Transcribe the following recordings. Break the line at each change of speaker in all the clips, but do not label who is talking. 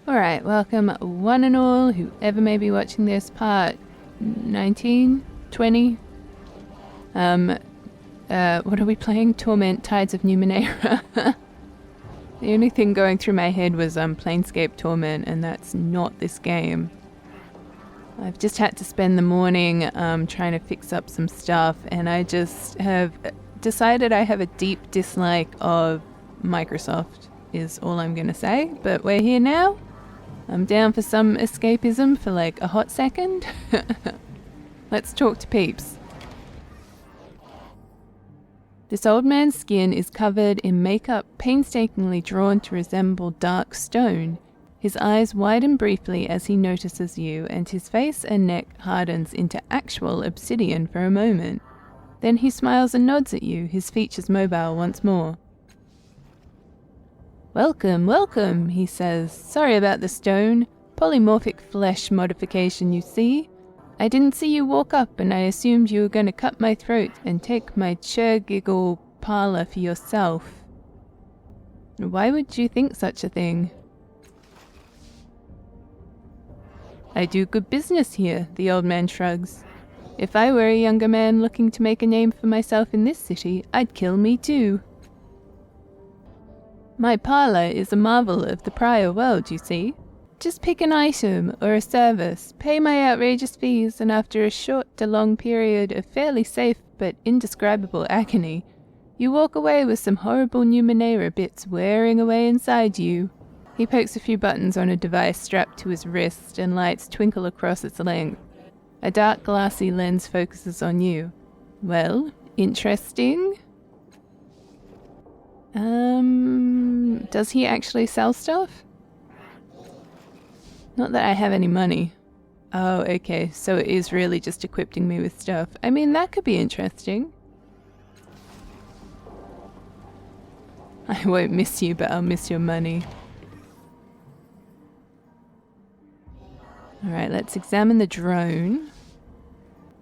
Alright, welcome one and all, whoever may be watching this, part 19, 20. What are we playing? Torment, Tides of Numenéra. The only thing going through my head was Planescape Torment, and that's not this game. I've just had to spend the morning trying to fix up some stuff, and I just have decided I have a deep dislike of Microsoft, is all I'm going to say. But we're here now. I'm down for some escapism for like a hot second. Let's talk to peeps. This old man's skin is covered in makeup painstakingly drawn to resemble dark stone. His eyes widen briefly as he notices you, and his face and neck hardens into actual obsidian for a moment. Then he smiles and nods at you, his features mobile once more. "Welcome, welcome," he says. "Sorry about the stone. Polymorphic flesh modification, you see. I didn't see you walk up, and I assumed you were going to cut my throat and take my chur-giggle parlor for yourself." "Why would you think such a thing?" "I do good business here," the old man shrugs. "If I were a younger man looking to make a name for myself in this city, I'd kill me too. My parlor is a marvel of the prior world, you see. Just pick an item or a service, pay my outrageous fees, and after a short to long period of fairly safe but indescribable agony, you walk away with some horrible Numenéra bits wearing away inside you." He pokes a few buttons on a device strapped to his wrist, and lights twinkle across its length. A dark glassy lens focuses on you. "Well, interesting?" Does he actually sell stuff? Not that I have any money. Oh, okay, so it is really just equipping me with stuff. I mean, that could be interesting. I won't miss you, but I'll miss your money. Alright, let's examine the drone.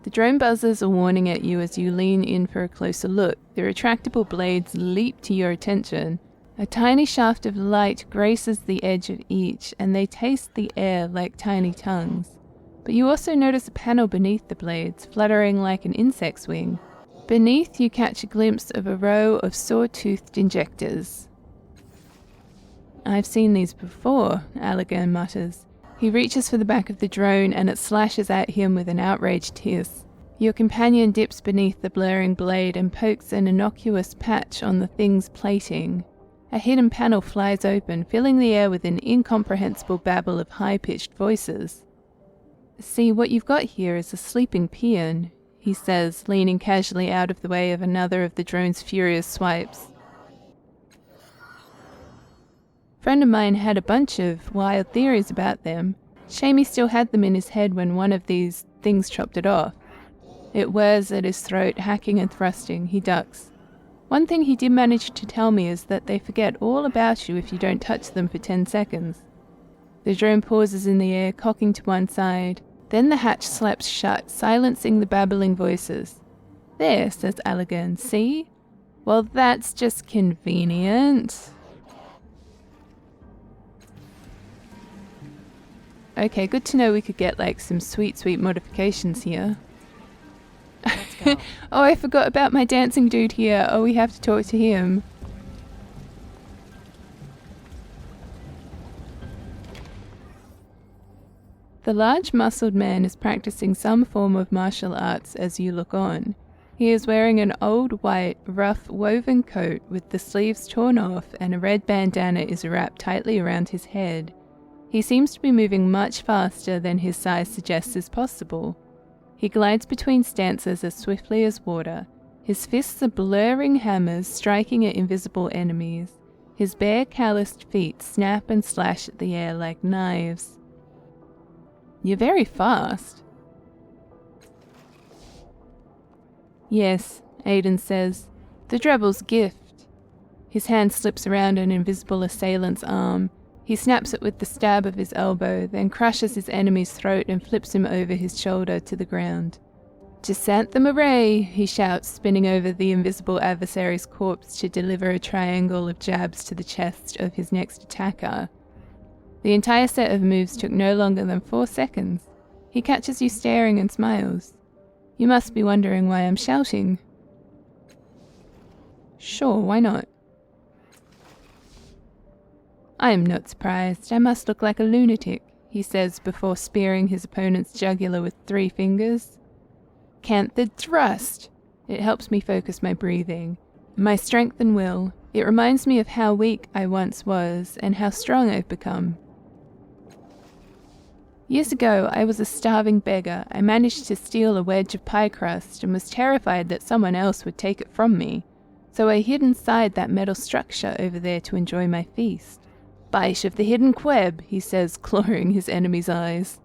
The drone buzzes a warning at you as you lean in for a closer look. The retractable blades leap to your attention. A tiny shaft of light graces the edge of each, and they taste the air like tiny tongues. But you also notice a panel beneath the blades, fluttering like an insect's wing. Beneath, you catch a glimpse of a row of saw-toothed injectors. "I've seen these before," Allergan mutters. He reaches for the back of the drone, and it slashes at him with an outraged hiss. Your companion dips beneath the blaring blade and pokes an innocuous patch on the thing's plating. A hidden panel flies open, filling the air with an incomprehensible babble of high-pitched voices. "See, what you've got here is a sleeping peon," he says, leaning casually out of the way of another of the drone's furious swipes. "Friend of mine had a bunch of wild theories about them. Shame he still had them in his head when one of these things chopped it off." It whirs at his throat, hacking and thrusting. He ducks. "One thing he did manage to tell me is that they forget all about you if you don't touch them for 10 seconds. The drone pauses in the air, cocking to one side. Then the hatch slaps shut, silencing the babbling voices. "There," says Allergan. "See? Well, that's just convenient." Okay, good to know we could get like some sweet modifications here.
Let's go.
Oh, I forgot about my dancing dude here. Oh, we have to talk to him. The large muscled man is practicing some form of martial arts as you look on. He is wearing an old white, rough, woven coat with the sleeves torn off, and a red bandana is wrapped tightly around his head. He seems to be moving much faster than his size suggests is possible. He glides between stances as swiftly as water. His fists are blurring hammers striking at invisible enemies. His bare, calloused feet snap and slash at the air like knives. "You're very fast." "Yes," Aiden says. "The Drebble's gift." His hand slips around an invisible assailant's arm. He snaps it with the stab of his elbow, then crushes his enemy's throat and flips him over his shoulder to the ground. "Chrysanthemum array," he shouts, spinning over the invisible adversary's corpse to deliver a triangle of jabs to the chest of his next attacker. The entire set of moves took no longer than 4 seconds. He catches you staring and smiles. You must be wondering why I'm shouting. Sure, why not? I am not surprised. I must look like a lunatic, he says before spearing his opponent's jugular with 3 fingers. Canthered thrust! It helps me focus my breathing, my strength and will. It reminds me of how weak I once was and how strong I've become. Years ago, I was a starving beggar. I managed to steal a wedge of pie crust and was terrified that someone else would take it from me. So I hid inside that metal structure over there to enjoy my feast. Bite of the hidden queb, he says, clawing his enemy's eyes.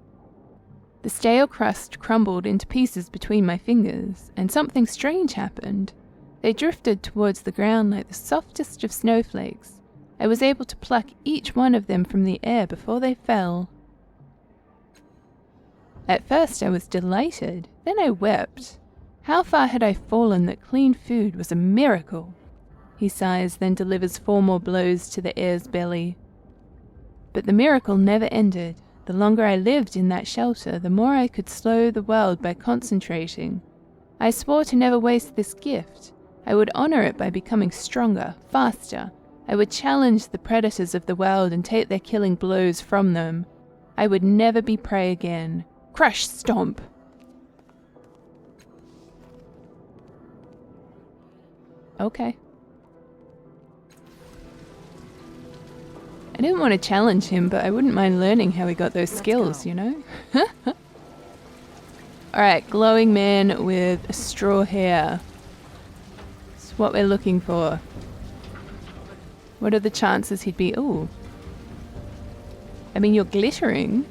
The stale crust crumbled into pieces between my fingers, and something strange happened. They drifted towards the ground like the softest of snowflakes. I was able to pluck each one of them from the air before they fell. At first I was delighted, then I wept. How far had I fallen that clean food was a miracle? He sighs, then delivers 4 more blows to the heir's belly. But the miracle never ended. The longer I lived in that shelter, the more I could slow the world by concentrating. I swore to never waste this gift. I would honor it by becoming stronger, faster. I would challenge the predators of the world and take their killing blows from them. I would never be prey again. Crush stomp! Okay. I didn't want to challenge him, but I wouldn't mind learning how he got those skills, you know? Alright, glowing man with straw hair. That's what we're looking for. What are the chances he'd be... Ooh. I mean, you're glittering.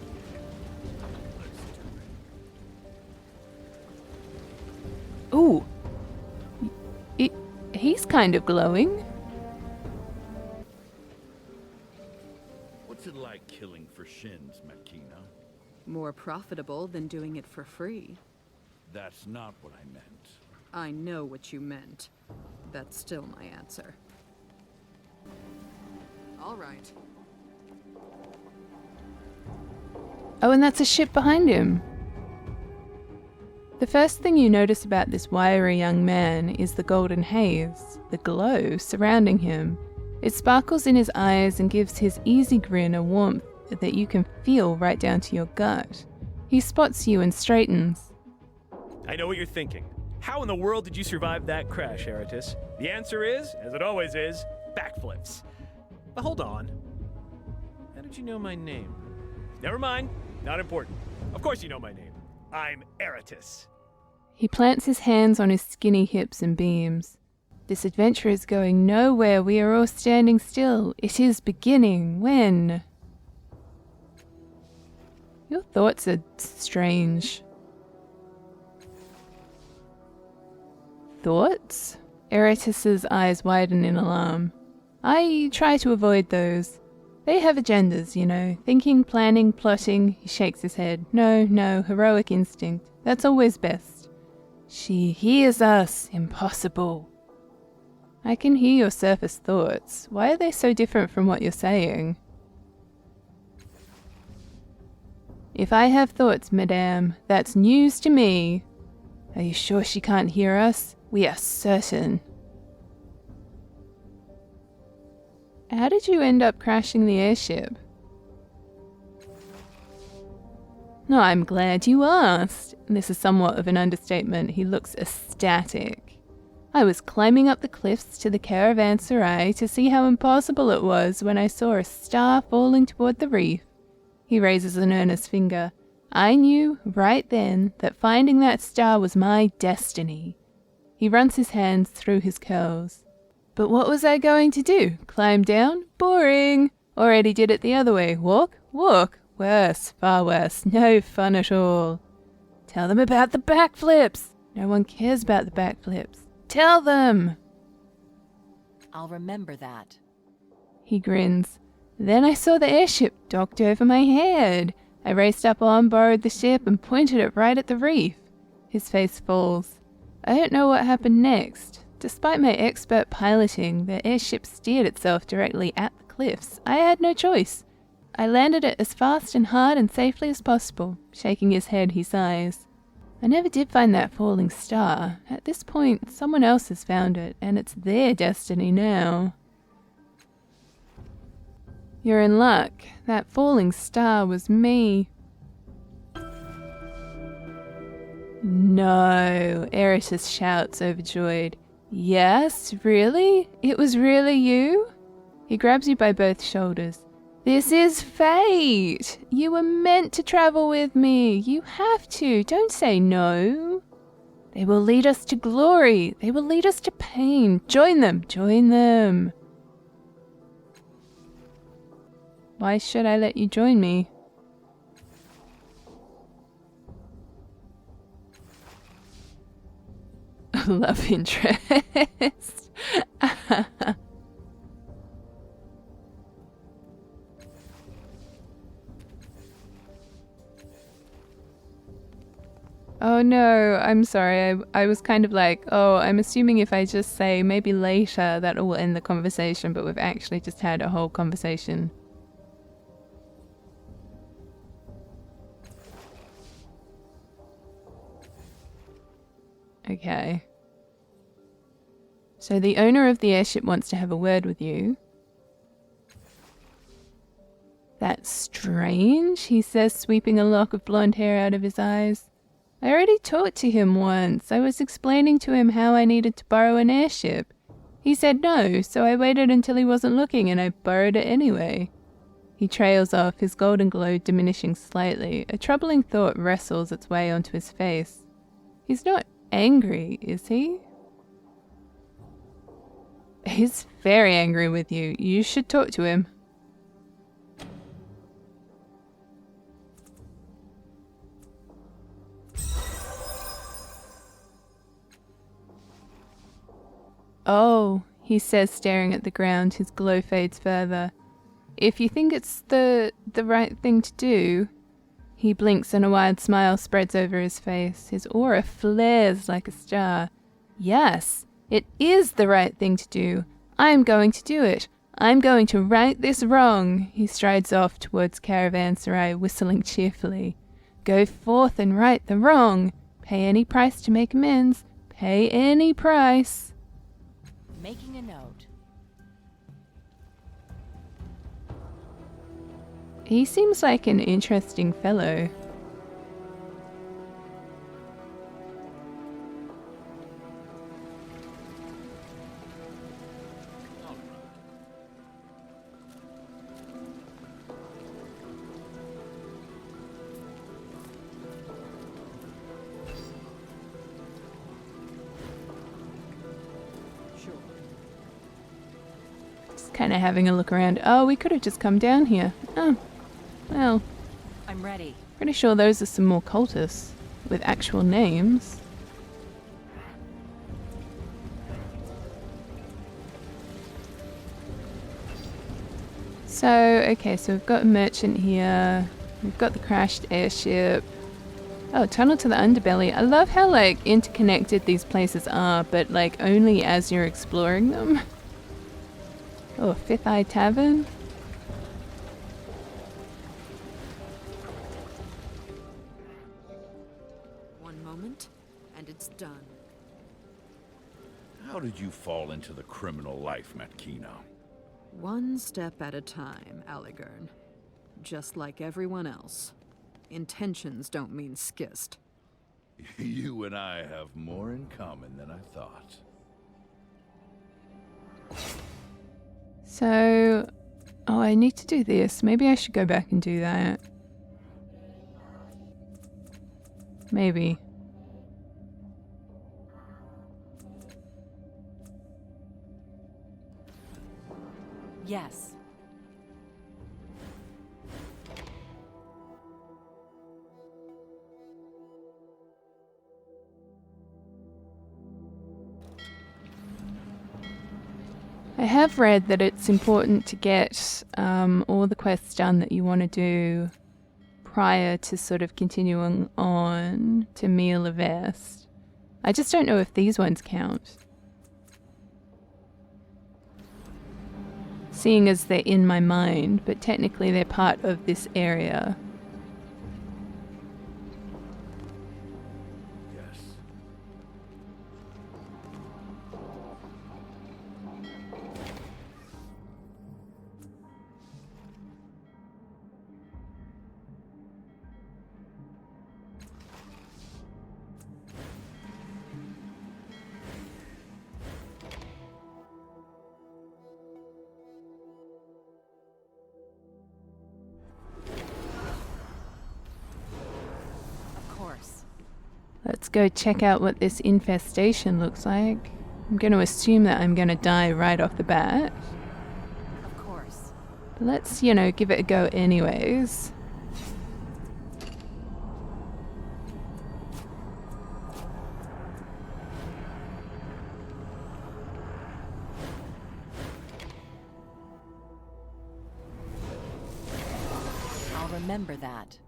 Ooh. He's kind of glowing.
What's it like killing for shins, Makina?
More profitable than doing it for free.
That's not what I meant.
I know what you meant. That's still my answer. All right.
Oh, and that's a ship behind him. The first thing you notice about this wiry young man is the golden haze, the glow surrounding him. It sparkles in his eyes and gives his easy grin a warmth that you can feel right down to your gut. He spots you and straightens.
I know what you're thinking. How in the world did you survive that crash, Eratus? The answer is, as it always is, backflips. But hold on. How did you know my name? Never mind. Not important. Of course you know my name. I'm Eratus.
He plants his hands on his skinny hips and beams. This adventure is going nowhere. We are all standing still. It is beginning. When? Your thoughts are strange. Thoughts? Eratus's eyes widen in alarm. I try to avoid those. They have agendas, you know. Thinking, planning, plotting. He shakes his head. No, heroic instinct. That's always best. She hears us. Impossible. I can hear your surface thoughts. Why are they so different from what you're saying? If I have thoughts, madame, that's news to me. Are you sure she can't hear us? We are certain. How did you end up crashing the airship? No, I'm glad you asked. This is somewhat of an understatement. He looks ecstatic. I was climbing up the cliffs to the caravanserai to see how impossible it was when I saw a star falling toward the reef. He raises an earnest finger. I knew, right then, that finding that star was my destiny. He runs his hands through his curls. But what was I going to do? Climb down? Boring! Already did it the other way. Walk? Worse, far worse. No fun at all. Tell them about the backflips! No one cares about the backflips. Tell them!
I'll remember that.
He grins. Then I saw the airship docked over my head. I raced up on, borrowed the ship, and pointed it right at the reef. His face falls. I don't know what happened next. Despite my expert piloting, the airship steered itself directly at the cliffs. I had no choice. I landed it as fast and hard and safely as possible. Shaking his head, he sighs. I never did find that falling star. At this point, someone else has found it, and it's their destiny now. You're in luck. That falling star was me. No, Eratus shouts, overjoyed. Yes, really? It was really you? He grabs you by both shoulders. This is fate! You were meant to travel with me. You have to. Don't say no. They will lead us to glory. They will lead us to pain. Join them. Join them. Why should I let you join me? Love interest. Oh no, I'm sorry. I was kind of like, oh, I'm assuming if I just say maybe later that will end the conversation, but we've actually just had a whole conversation. Okay. So the owner of the airship wants to have a word with you. That's strange, he says, sweeping a lock of blonde hair out of his eyes. I already talked to him once. I was explaining to him how I needed to borrow an airship. He said no, so I waited until he wasn't looking and I borrowed it anyway. He trails off, his golden glow diminishing slightly. A troubling thought wrestles its way onto his face. He's not angry, is he? He's very angry with you. You should talk to him. Oh, he says, staring at the ground, his glow fades further. If you think it's the right thing to do... He blinks and a wide smile spreads over his face. His aura flares like a star. Yes, it is the right thing to do. I'm going to do it. I'm going to right this wrong. He strides off towards Caravanserai, whistling cheerfully. Go forth and right the wrong. Pay any price to make amends. Pay any price.
Making a note.
He seems like an interesting fellow. Just kind of having a look around. Oh, we could have just come down here. Oh. Well,
I'm ready.
Pretty sure those are some more cultists with actual names. So, okay, so we've got a merchant here. We've got the crashed airship. Oh, tunnel to the underbelly. I love how, like, interconnected these places are, but, like, only as you're exploring them. Oh, Fifth Eye Tavern.
And it's done.
How did you fall into the criminal life, Matkina?
One step at a time, Aligern. Just like everyone else. Intentions don't mean skist.
You and I have more in common than I thought.
So... Oh, I need to do this. Maybe I should go back and do that. Maybe.
Yes.
I have read that it's important to get all the quests done that you want to do prior to sort of continuing on to Meal of Est. I just don't know if these ones count. seeing as they're in my mind, but technically they're part of this area.
Yes.
Of course.
Let's go check out what this infestation looks like. I'm going to assume that I'm going to die right off the bat.
Of course.
But let's, you know, give it a go anyways.
I'll remember that.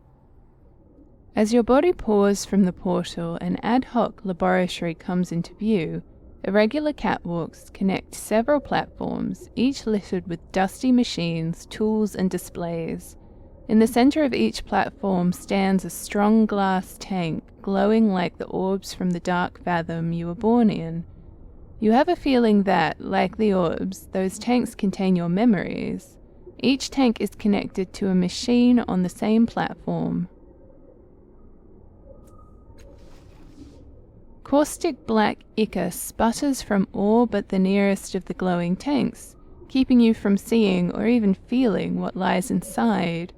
As your body pours from the portal, an ad hoc laboratory comes into view. Irregular catwalks connect several platforms, each littered with dusty machines, tools, and displays. In the center of each platform stands a strong glass tank, glowing like the orbs from the dark fathom you were born in. You have a feeling that, like the orbs, those tanks contain your memories. Each tank is connected to a machine on the same platform. Caustic black ichor sputters from all but the nearest of the glowing tanks, keeping you from seeing or even feeling what lies inside.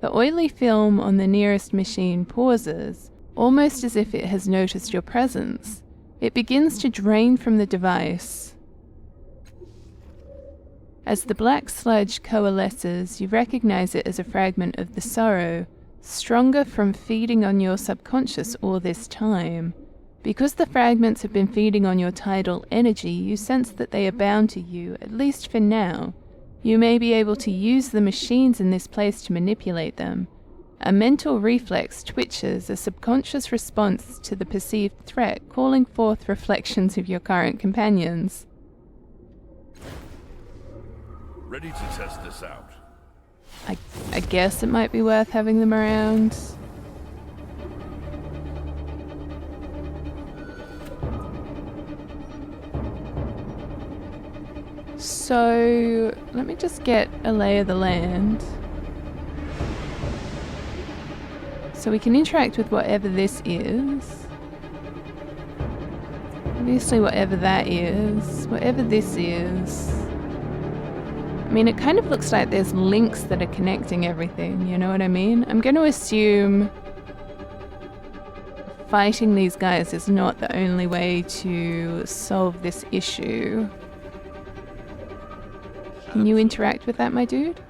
The oily film on the nearest machine pauses, almost as if it has noticed your presence. It begins to drain from the device. As the black sludge coalesces, you recognize it as a fragment of the sorrow, stronger from feeding on your subconscious all this time. Because the fragments have been feeding on your tidal energy, you sense that they are bound to you, at least for now. You may be able to use the machines in this place to manipulate them. A mental reflex twitches, a subconscious response to the perceived threat, calling forth reflections of your current companions.
Ready to test this out.
I guess it might be worth having them around. So, let me just get a lay of the land. So we can interact with whatever this is. Obviously whatever that is. Whatever this is. I mean, it kind of looks like there's links that are connecting everything, you know what I mean? I'm going to assume fighting these guys is not the only way to solve this issue. Can you interact with that, my dude?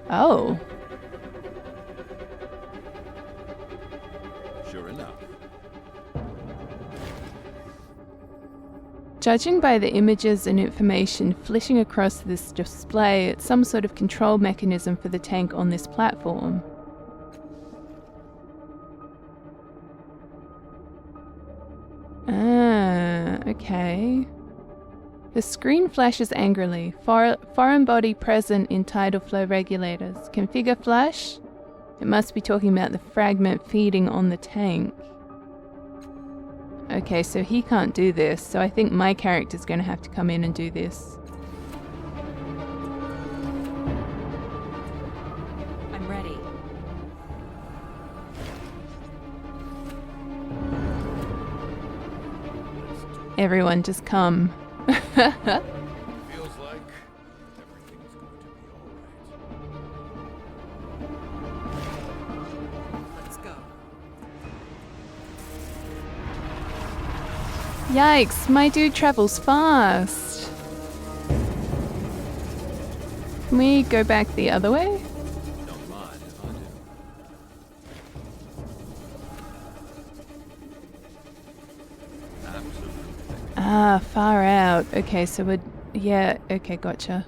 Oh.
Sure enough.
Judging by the images and information flitting across this display, it's some sort of control mechanism for the tank on this platform. Ah, okay. The screen flashes angrily. Foreign body present in tidal flow regulators. Configure flash? It must be talking about the fragment feeding on the tank. Okay, so he can't do this, so I think my character's going to have to come in and do this.
I'm ready.
Let's
Everyone
do
just come.
it. Feels like everything's going to be alright.
Let's go.
Yikes, my dude travels fast. Can we go back the other way?
Don't mind if I do. Absolutely.
Ah, far out. Okay, so we're... Yeah, okay, gotcha.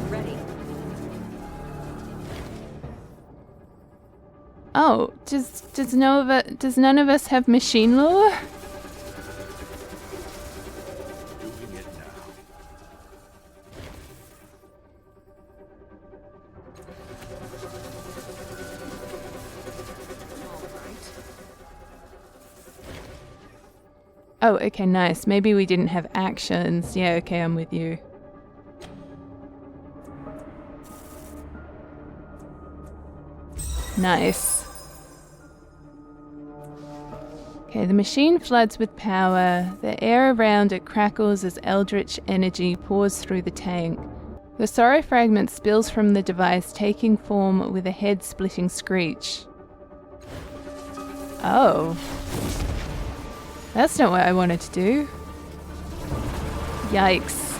Ready.
Oh, does none of us have machine lore?
Doing it now.
Oh, okay, nice. Maybe we didn't have actions. Yeah, okay, I'm with you. Nice. Okay, the machine floods with power. The air around it crackles as eldritch energy pours through the tank. The sorrow fragment spills from the device, taking form with a head-splitting screech. Oh. That's not what I wanted to do. Yikes.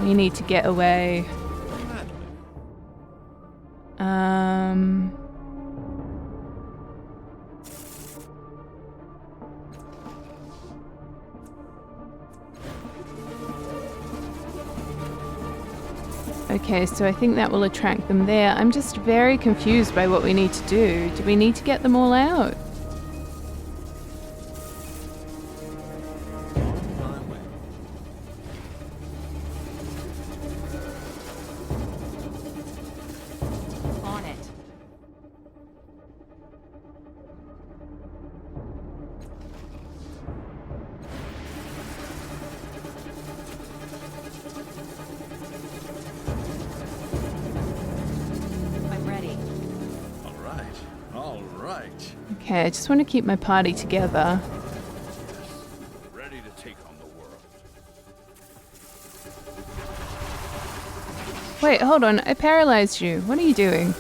We need to get away. Okay, so I think that will attract them there. I'm just very confused by what we need to do. Do we need to get them all out?
On it. I'm ready.
All right.
Okay, I just want to keep my party together.
Ready to take on the world.
Wait, hold on. I paralyzed you. What are you doing?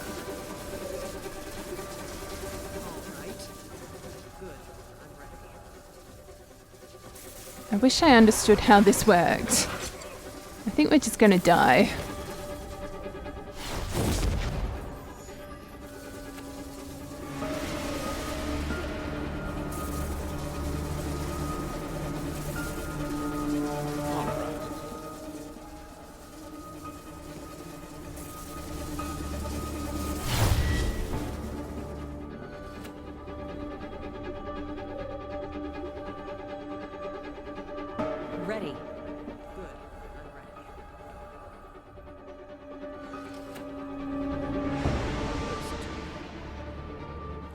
I wish I understood how this worked. I think we're just gonna die.
Ready.
Good. I'm ready.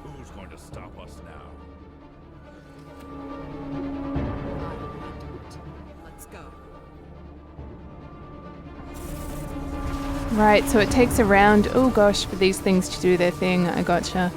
Who's going to stop us now?
Let's go.
Right, so it takes a round, oh gosh, for these things to do their thing. I gotcha.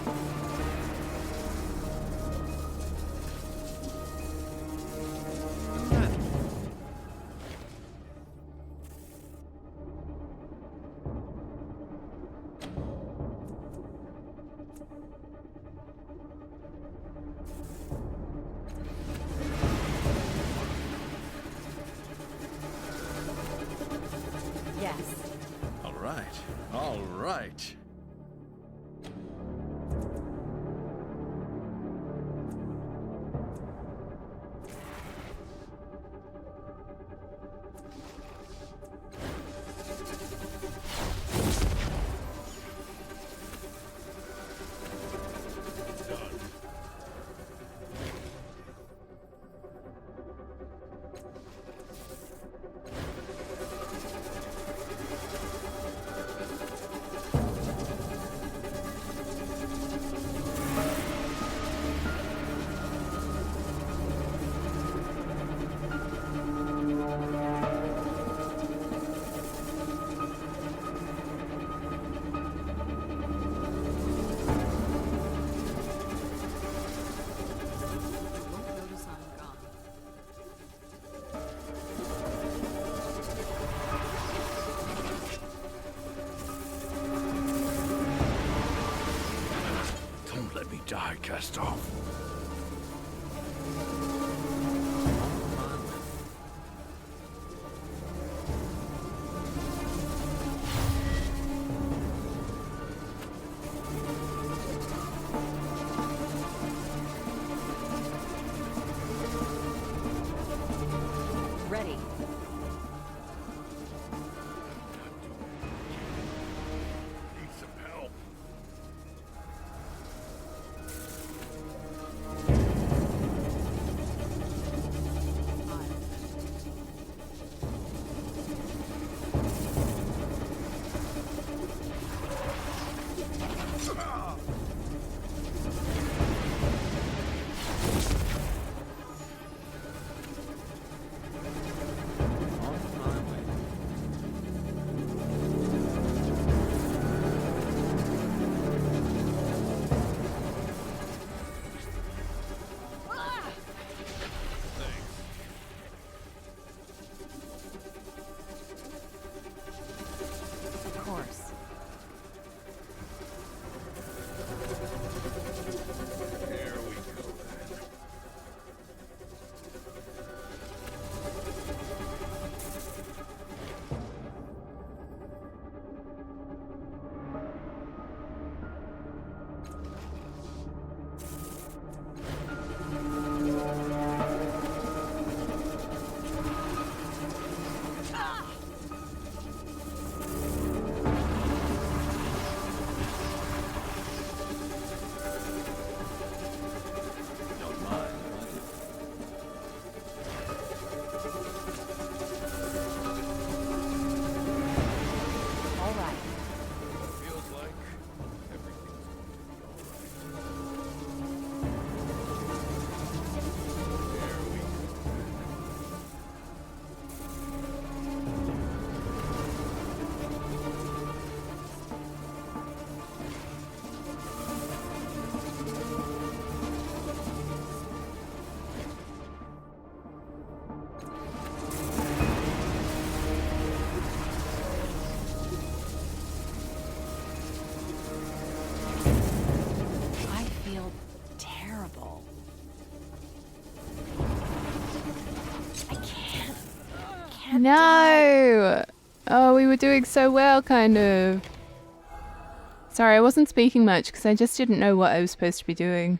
Yes.
All right. All right.
Won't notice I'm gone.
Don't let me die, cast off.
Ready.
Need some help.
can't die.
No! Oh, we were doing so well, kind of. Sorry, I wasn't speaking much because I just didn't know what I was supposed to be doing.